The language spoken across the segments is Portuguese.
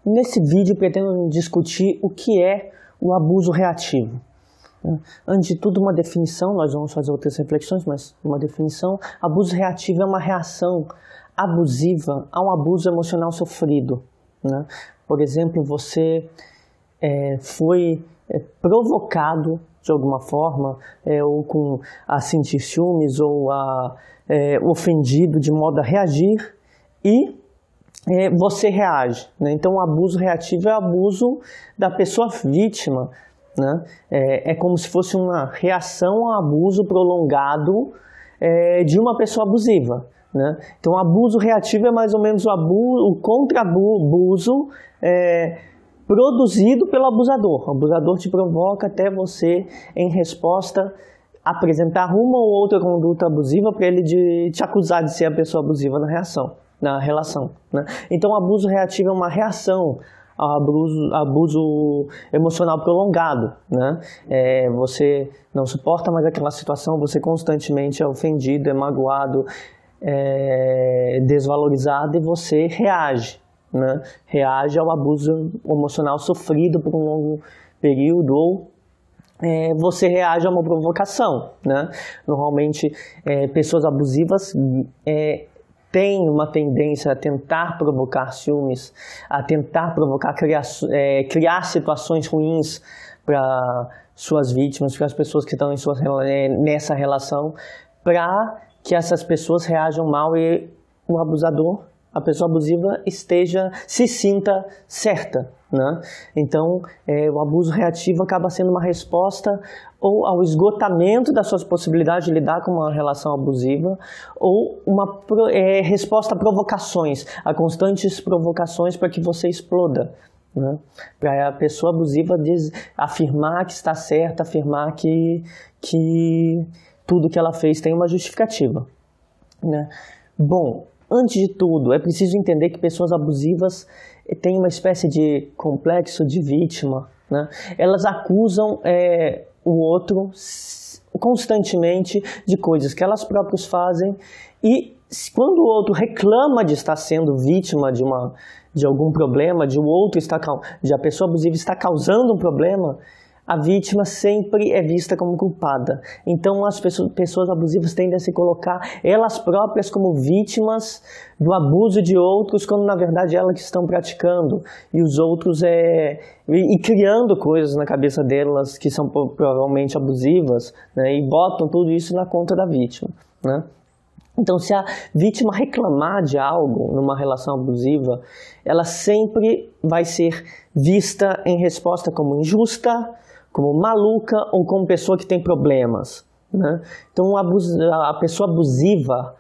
Nesse vídeo pretendo discutir o que é o abuso reativo. Antes de tudo, uma definição, nós vamos fazer outras reflexões, mas uma definição: abuso reativo é uma reação abusiva a um abuso emocional sofrido, né? Por exemplo, você foi provocado de alguma forma, ou a sentir ciúmes, ou ofendido de modo a reagir, e você reage, né? Então, o abuso reativo é o abuso da pessoa vítima, né? É como se fosse uma reação ao abuso prolongado de uma pessoa abusiva, né? Então, o abuso reativo é mais ou menos o contra-abuso produzido pelo abusador. O abusador te provoca até você, em resposta, apresentar uma ou outra conduta abusiva para ele te acusar de ser a pessoa abusiva na relação, né? Então, o abuso reativo é uma reação ao abuso emocional prolongado, né? Você não suporta mais aquela situação, você constantemente é ofendido, é magoado, desvalorizado, e você reage, né? Reage ao abuso emocional sofrido por um longo período, ou você reage a uma provocação, né? Normalmente, pessoas abusivas têm uma tendência a tentar provocar ciúmes, a tentar criar situações ruins para suas vítimas, para as pessoas que estão nessa relação, para que essas pessoas reajam mal e o abusador, a pessoa abusiva, se sinta certa, né? Então, o abuso reativo acaba sendo uma resposta ou ao esgotamento das suas possibilidades de lidar com uma relação abusiva, ou uma resposta a provocações, a constantes provocações para que você exploda, né? Para a pessoa abusiva afirmar que está certa, afirmar que tudo que ela fez tem uma justificativa, né? Bom, antes de tudo, é preciso entender que pessoas abusivas têm uma espécie de complexo de vítima, né? Elas acusam o outro constantemente de coisas que elas próprias fazem, e quando o outro reclama de estar sendo vítima de algum problema, de a pessoa abusiva está causando um problema, a vítima sempre é vista como culpada. Então, as pessoas abusivas tendem a se colocar elas próprias como vítimas do abuso de outros, quando na verdade elas que estão praticando, e os outros e criando coisas na cabeça delas que são provavelmente abusivas, né? E botam tudo isso na conta da vítima, né? Então, se a vítima reclamar de algo numa relação abusiva, ela sempre vai ser vista em resposta como injusta, como maluca, ou como pessoa que tem problemas, né? Então, a pessoa abusiva,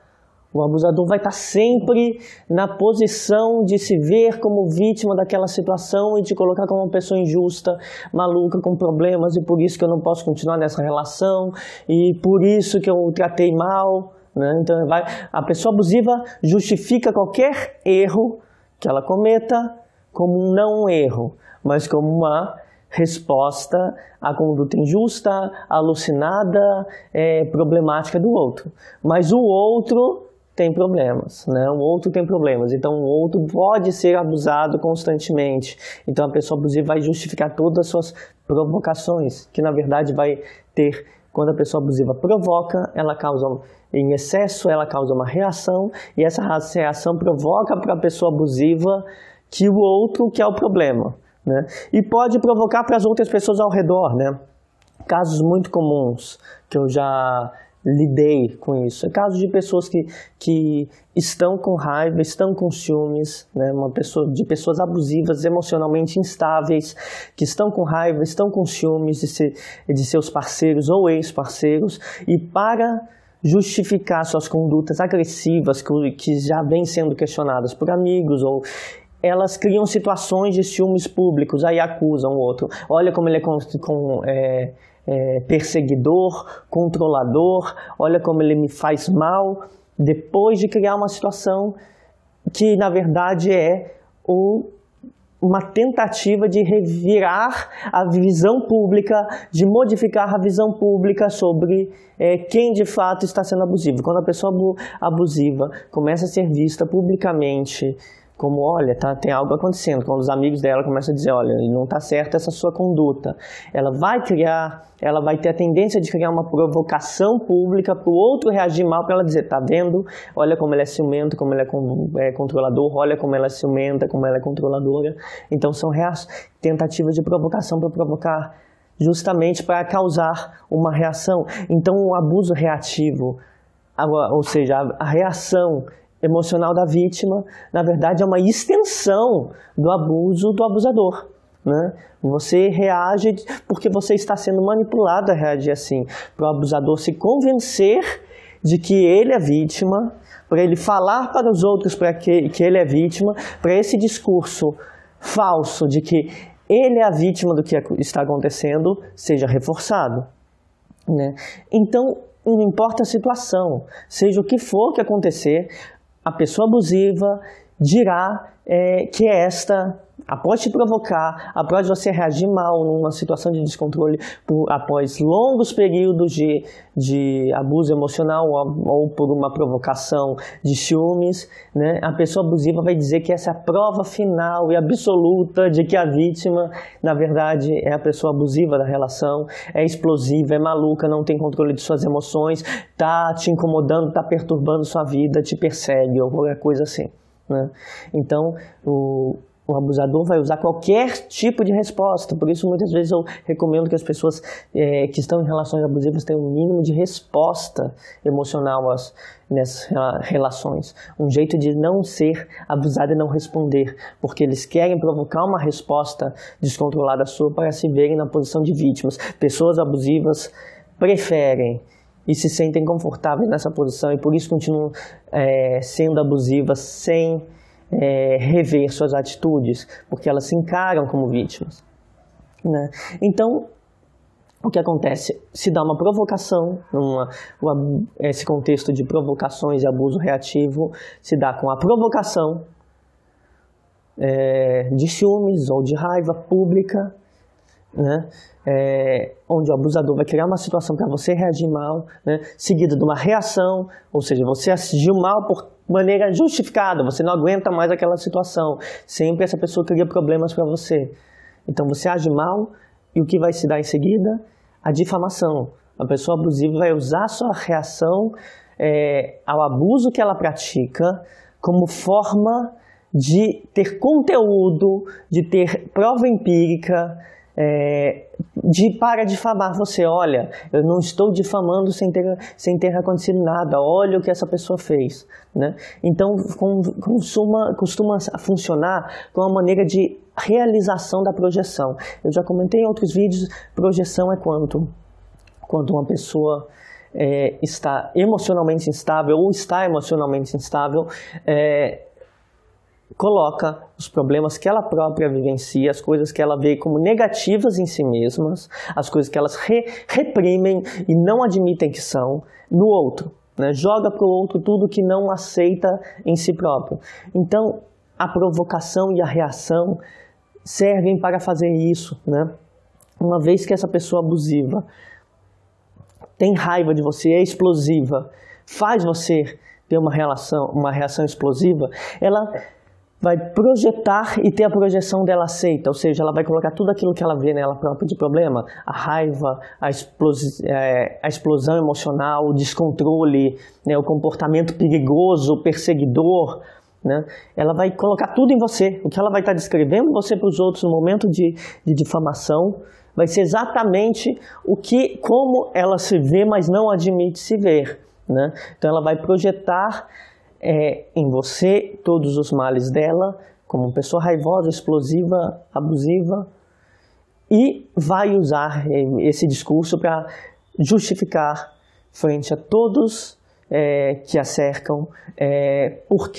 o abusador vai estar sempre na posição de se ver como vítima daquela situação e te colocar como uma pessoa injusta, maluca, com problemas, e por isso que eu não posso continuar nessa relação, e por isso que eu tratei mal, né? Então, a pessoa abusiva justifica qualquer erro que ela cometa como não um erro, mas como uma resposta à conduta injusta, alucinada, problemática do outro. Mas o outro tem problemas, né? O outro tem problemas, então o outro pode ser abusado constantemente. Então, a pessoa abusiva vai justificar todas as suas provocações, que na verdade vai ter, quando a pessoa abusiva provoca, ela causa em excesso, ela causa uma reação, e essa reação provoca para a pessoa abusiva que o outro que é o problema, né? E pode provocar para as outras pessoas ao redor, né? Casos muito comuns que eu já lidei com isso, casos de pessoas que estão com raiva, estão com ciúmes, né? De pessoas abusivas, emocionalmente instáveis, que estão com raiva, estão com ciúmes de seus parceiros ou ex-parceiros, e para justificar suas condutas agressivas que já vêm sendo questionadas por amigos, ou elas criam situações de ciúmes públicos, aí acusam o outro. Olha como ele é perseguidor, controlador, olha como ele me faz mal, depois de criar uma situação que na verdade uma tentativa de revirar a visão pública, de modificar a visão pública sobre quem de fato está sendo abusivo. Quando a pessoa abusiva começa a ser vista publicamente como, olha, tem algo acontecendo. Quando os amigos dela começam a dizer, olha, não está certa essa sua conduta, ela vai ter a tendência de criar uma provocação pública para o outro reagir mal, para ela dizer, tá vendo? Olha como ela é ciumenta, como ela é controlador, olha como ela é ciumenta, como ela é controladora. Então são tentativas de provocação para provocar, justamente para causar uma reação. Então o abuso reativo, ou seja, a reação emocional da vítima, na verdade, é uma extensão do abuso do abusador, né? Você reage porque você está sendo manipulado a reagir assim, para o abusador se convencer de que ele é vítima, para ele falar para os outros que ele é vítima, para esse discurso falso de que ele é a vítima do que está acontecendo seja reforçado, né? Então, não importa a situação, seja o que for que acontecer, a pessoa abusiva dirá que após te provocar, após você reagir mal numa situação de descontrole, após longos períodos de abuso emocional ou por uma provocação de ciúmes, né, a pessoa abusiva vai dizer que essa é a prova final e absoluta de que a vítima, na verdade, é a pessoa abusiva da relação, é explosiva, é maluca, não tem controle de suas emoções, tá te incomodando, está perturbando sua vida, te persegue ou qualquer coisa assim, né? Então, o abusador vai usar qualquer tipo de resposta. Por isso, muitas vezes eu recomendo que as pessoas que estão em relações abusivas tenham um mínimo de resposta emocional nessas relações. Um jeito de não ser abusado é não responder, porque eles querem provocar uma resposta descontrolada sua para se verem na posição de vítimas. Pessoas abusivas preferem e se sentem confortáveis nessa posição e por isso continuam sendo abusivas sem rever suas atitudes, porque elas se encaram como vítimas, né? Então, o que acontece? Se dá uma provocação, esse contexto de provocações e abuso reativo se dá com a provocação de ciúmes ou de raiva pública, né? Onde o abusador vai criar uma situação para você reagir mal, né? Seguida de uma reação, ou seja, você agiu mal por maneira justificada, você não aguenta mais aquela situação, sempre essa pessoa cria problemas para você, então você age mal e o que vai se dar em seguida? A difamação. A pessoa abusiva vai usar a sua reação ao abuso que ela pratica como forma de ter conteúdo, de ter prova empírica, para difamar você. Olha, eu não estou difamando sem ter acontecido nada, olha o que essa pessoa fez, né? Então costuma funcionar com uma maneira de realização da projeção. Eu já comentei em outros vídeos, projeção é quando uma pessoa está emocionalmente instável ou está emocionalmente instável, coloca os problemas que ela própria vivencia, as coisas que ela vê como negativas em si mesmas, as coisas que elas reprimem e não admitem que são, no outro, né? Joga para o outro tudo que não aceita em si próprio. Então, a provocação e a reação servem para fazer isso, né? Uma vez que essa pessoa abusiva tem raiva de você, é explosiva, faz você ter uma reação explosiva, ela vai projetar e ter a projeção dela aceita, ou seja, ela vai colocar tudo aquilo que ela vê nela própria de problema, a raiva, a explosão emocional, o descontrole, né, o comportamento perigoso, perseguidor, né? Ela vai colocar tudo em você, o que ela vai estar descrevendo você para os outros no momento de difamação, vai ser exatamente como ela se vê, mas não admite se ver, né? Então ela vai projetar em você todos os males dela, como uma pessoa raivosa, explosiva, abusiva, e vai usar esse discurso para justificar frente a todos que a cercam por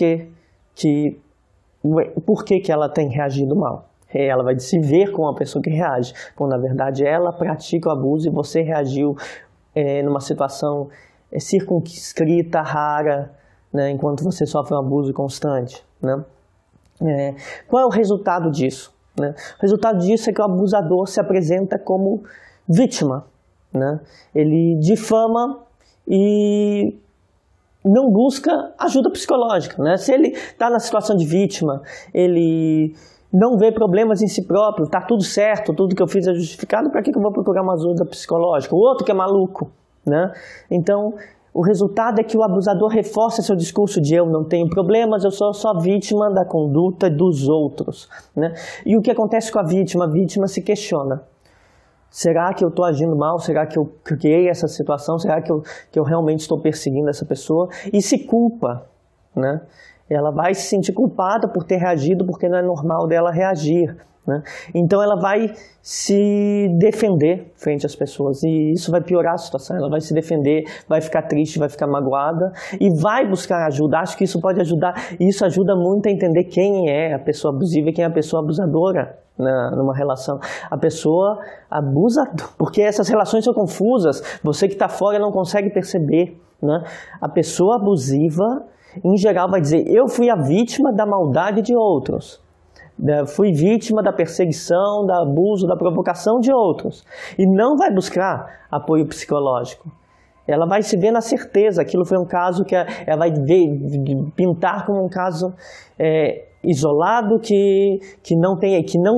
que ela tem reagido mal. Ela vai se ver como uma pessoa que reage, quando na verdade ela pratica o abuso e você reagiu numa situação circunscrita, rara, né, enquanto você sofre um abuso constante, né? Qual é o resultado disso, né? O resultado disso é que o abusador se apresenta como vítima, né? Ele difama e não busca ajuda psicológica, né? Se ele está na situação de vítima, ele não vê problemas em si próprio, está tudo certo, tudo que eu fiz é justificado, para que eu vou procurar uma ajuda psicológica? O outro que é maluco, né? Então, o resultado é que o abusador reforça seu discurso de eu não tenho problemas, eu sou só vítima da conduta dos outros, né? E o que acontece com a vítima? A vítima se questiona. Será que eu estou agindo mal? Será que eu criei essa situação? Será que eu realmente estou perseguindo essa pessoa? E se culpa, né? Ela vai se sentir culpada por ter reagido porque não é normal dela reagir, né? Então ela vai se defender frente às pessoas e isso vai piorar a situação. Ela vai se defender, vai ficar triste, vai ficar magoada e vai buscar ajuda. Acho que isso pode ajudar, e isso ajuda muito a entender quem é a pessoa abusiva e quem é a pessoa abusadora numa relação. A pessoa abusa, porque essas relações são confusas, você que está fora não consegue perceber, né? A pessoa abusiva, em geral, vai dizer, eu fui a vítima da maldade de outros. Fui vítima da perseguição, do abuso, da provocação de outros. E não vai buscar apoio psicológico. Ela vai se ver na certeza, aquilo foi um caso que ela vai pintar como um caso isolado que não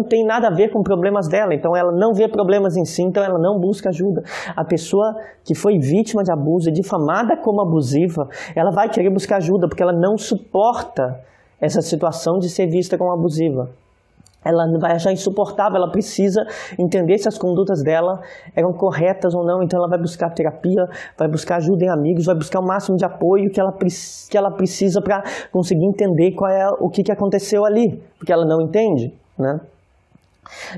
tem nada a ver com problemas dela. Então ela não vê problemas em si, então ela não busca ajuda. A pessoa que foi vítima de abuso e difamada como abusiva, ela vai querer buscar ajuda porque ela não suporta essa situação de ser vista como abusiva. Ela vai achar insuportável, ela precisa entender se as condutas dela eram corretas ou não, então ela vai buscar terapia, vai buscar ajuda em amigos, vai buscar o máximo de apoio que ela precisa para conseguir entender o que aconteceu ali, porque ela não entende, né?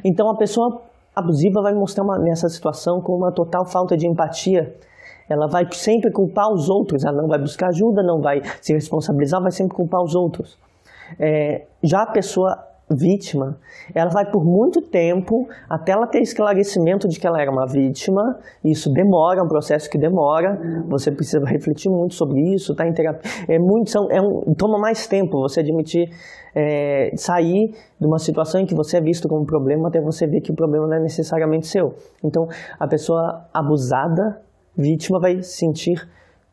Então a pessoa abusiva vai mostrar nessa situação com uma total falta de empatia. Ela vai sempre culpar os outros, ela não vai buscar ajuda, não vai se responsabilizar, vai sempre culpar os outros. Já a pessoa vítima, ela vai por muito tempo, até ela ter esclarecimento de que ela era uma vítima, isso demora, é um processo que demora, você precisa refletir muito sobre isso, tá em terapia, toma mais tempo você admitir, sair de uma situação em que você é visto como um problema, até você ver que o problema não é necessariamente seu. Então, a pessoa abusada, vítima, vai sentir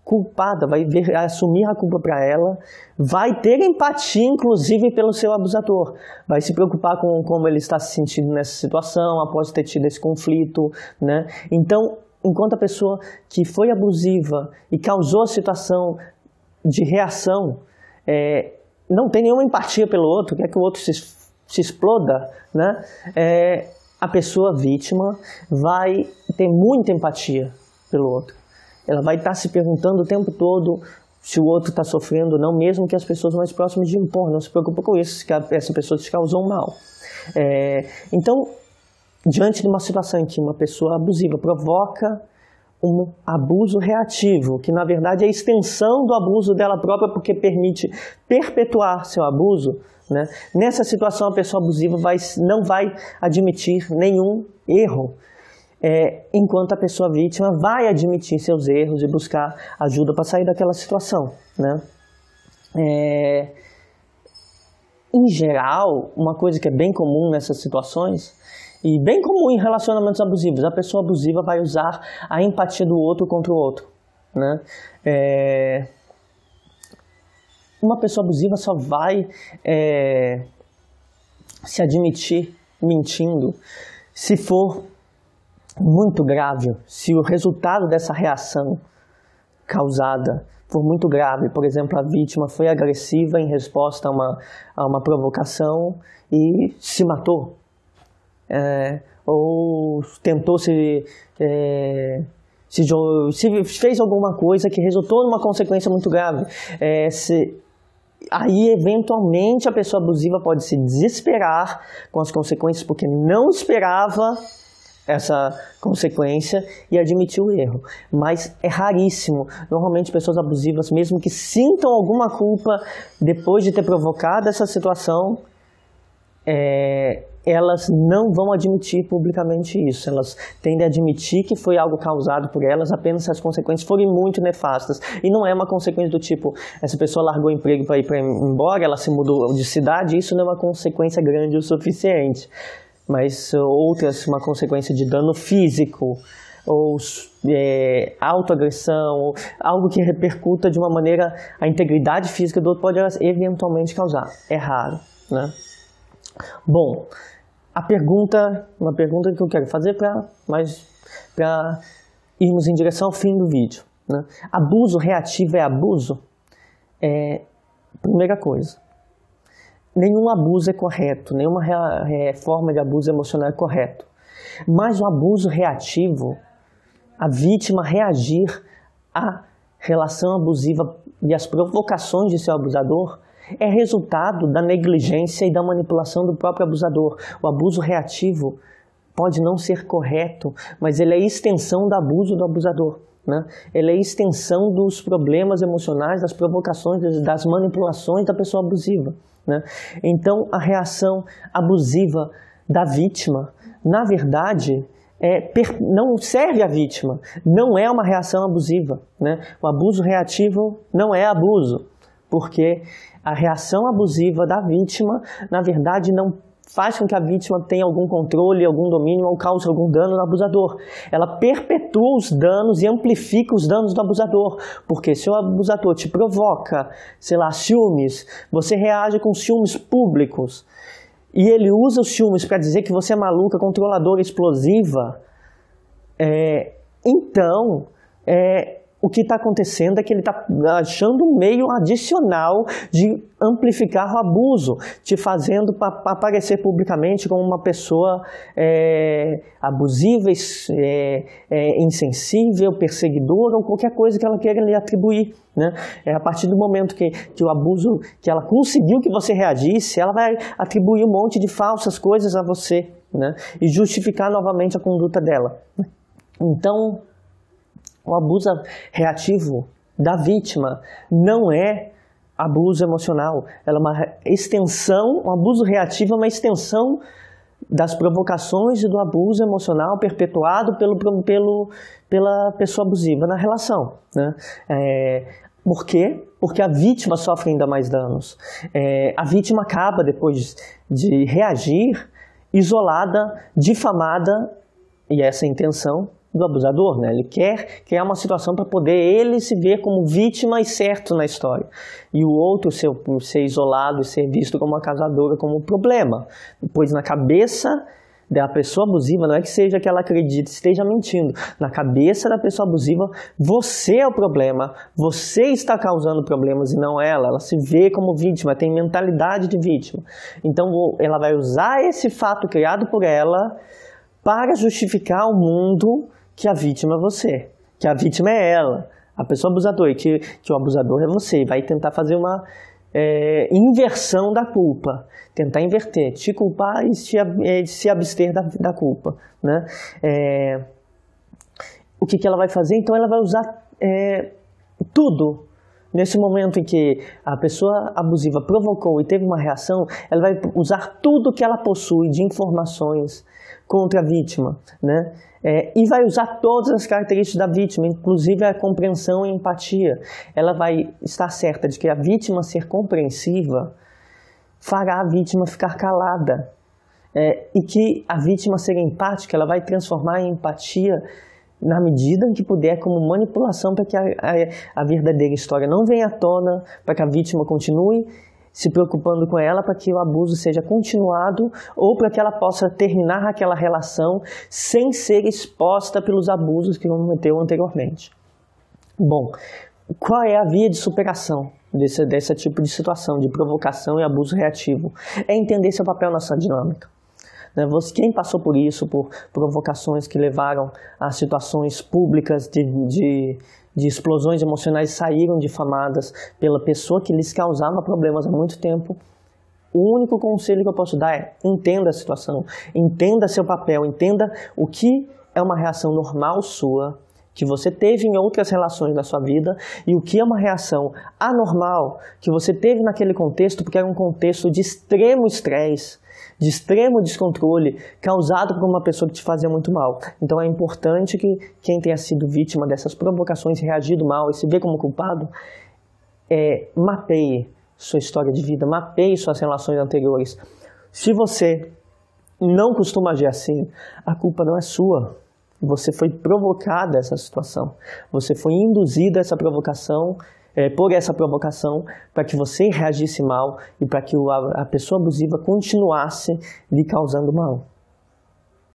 culpada, vai assumir a culpa para ela, vai ter empatia, inclusive, pelo seu abusador, vai se preocupar com como ele está se sentindo nessa situação, após ter tido esse conflito, né? Então, enquanto a pessoa que foi abusiva e causou a situação de reação, não tem nenhuma empatia pelo outro, quer que o outro se exploda, né? A pessoa vítima vai ter muita empatia pelo outro. Ela vai estar se perguntando o tempo todo se o outro está sofrendo ou não, mesmo que as pessoas mais próximas digam, pô, não se preocupa com isso, que essa pessoa te causou mal. Então, diante de uma situação em que uma pessoa abusiva provoca um abuso reativo, que na verdade é a extensão do abuso dela própria porque permite perpetuar seu abuso, né? Nessa situação a pessoa abusiva não vai admitir nenhum erro, enquanto a pessoa vítima vai admitir seus erros e buscar ajuda para sair daquela situação, né? Em geral, uma coisa que é bem comum nessas situações, e bem comum em relacionamentos abusivos, a pessoa abusiva vai usar a empatia do outro contra o outro, né? Uma pessoa abusiva só vai se admitir mentindo se for muito grave, se o resultado dessa reação causada for muito grave. Por exemplo, a vítima foi agressiva em resposta a uma provocação e se matou, ou tentou fez alguma coisa que resultou numa consequência muito grave. Aí, eventualmente, a pessoa abusiva pode se desesperar com as consequências porque não esperava essa consequência e admitir o erro. Mas é raríssimo. Normalmente, pessoas abusivas, mesmo que sintam alguma culpa depois de ter provocado essa situação, elas não vão admitir publicamente isso. Elas tendem a admitir que foi algo causado por elas apenas se as consequências forem muito nefastas. E não é uma consequência do tipo, essa pessoa largou o emprego para ir embora, ela se mudou de cidade, isso não é uma consequência grande o suficiente. Mas outras, uma consequência de dano físico, ou autoagressão, ou algo que repercuta de uma maneira a integridade física do outro pode eventualmente causar. É raro, né? Bom, uma pergunta que eu quero fazer para irmos em direção ao fim do vídeo, né? Abuso reativo é abuso? Primeira coisa, nenhum abuso é correto, nenhuma forma de abuso emocional é correto. Mas o abuso reativo, a vítima reagir à relação abusiva e às provocações de seu abusador, é resultado da negligência e da manipulação do próprio abusador. O abuso reativo pode não ser correto, mas ele é extensão do abuso do abusador, né? Ele é extensão dos problemas emocionais, das provocações, das manipulações da pessoa abusiva, né? Então, a reação abusiva da vítima, na verdade, não serve à vítima, não é uma reação abusiva, né? O abuso reativo não é abuso, porque a reação abusiva da vítima, na verdade, não faz com que a vítima tenha algum controle, algum domínio ou cause algum dano no abusador. Ela perpetua os danos e amplifica os danos do abusador, porque se o abusador te provoca, sei lá, ciúmes, você reage com ciúmes públicos, e ele usa os ciúmes para dizer que você é maluca, controladora, explosiva, então, o que está acontecendo é que ele está achando um meio adicional de amplificar o abuso, te fazendo aparecer publicamente como uma pessoa abusiva, insensível, perseguidora ou qualquer coisa que ela queira lhe atribuir, né? A partir do momento que o abuso, que ela conseguiu que você reagisse, ela vai atribuir um monte de falsas coisas a você, né? E justificar novamente a conduta dela. Então, o abuso reativo da vítima não é abuso emocional, ela é uma extensão, o abuso reativo é uma extensão das provocações e do abuso emocional perpetuado pela pessoa abusiva na relação, né? Por quê? Porque a vítima sofre ainda mais danos. A vítima acaba, depois de reagir, isolada, difamada, e essa é a intenção do abusador, né? Ele quer criar uma situação para poder ele se ver como vítima e certo na história, e o outro ser isolado e ser visto como uma causadora, como um problema. Pois na cabeça da pessoa abusiva, não é que seja que ela acredite, esteja mentindo, na cabeça da pessoa abusiva, você é o problema, você está causando problemas e não ela. Ela se vê como vítima, tem mentalidade de vítima. Então ela vai usar esse fato criado por ela para justificar ao mundo que a vítima é você, que a vítima é ela, a pessoa abusadora, e que o abusador é você. Vai tentar fazer uma inversão da culpa, tentar inverter, te culpar e se abster da culpa, né? O que ela vai fazer? Então ela vai usar tudo. Nesse momento em que a pessoa abusiva provocou e teve uma reação, ela vai usar tudo que ela possui de informações contra a vítima, né? E vai usar todas as características da vítima, inclusive a compreensão e empatia. Ela vai estar certa de que a vítima ser compreensiva fará a vítima ficar calada, e que a vítima ser empática, ela vai transformar a empatia na medida em que puder, como manipulação para que a verdadeira história não venha à tona, para que a vítima continue se preocupando com ela, para que o abuso seja continuado ou para que ela possa terminar aquela relação sem ser exposta pelos abusos que cometeu anteriormente. Bom, qual é a via de superação desse tipo de situação, de provocação e abuso reativo? É entender seu papel nessa dinâmica. Quem passou por isso, por provocações que levaram a situações públicas de explosões emocionais, saíram difamadas pela pessoa que lhes causava problemas há muito tempo, o único conselho que eu posso dar é: entenda a situação, entenda seu papel, entenda o que é uma reação normal sua, que você teve em outras relações da sua vida, e o que é uma reação anormal que você teve naquele contexto, porque era um contexto de extremo estresse, de extremo descontrole, causado por uma pessoa que te fazia muito mal. Então é importante que quem tenha sido vítima dessas provocações, reagido mal e se vê como culpado, mapeie sua história de vida, mapeie suas relações anteriores. Se você não costuma agir assim, a culpa não é sua. você foi provocado a essa situação. Você foi induzido a essa provocação, por essa provocação, para que você reagisse mal e para que a pessoa abusiva continuasse lhe causando mal.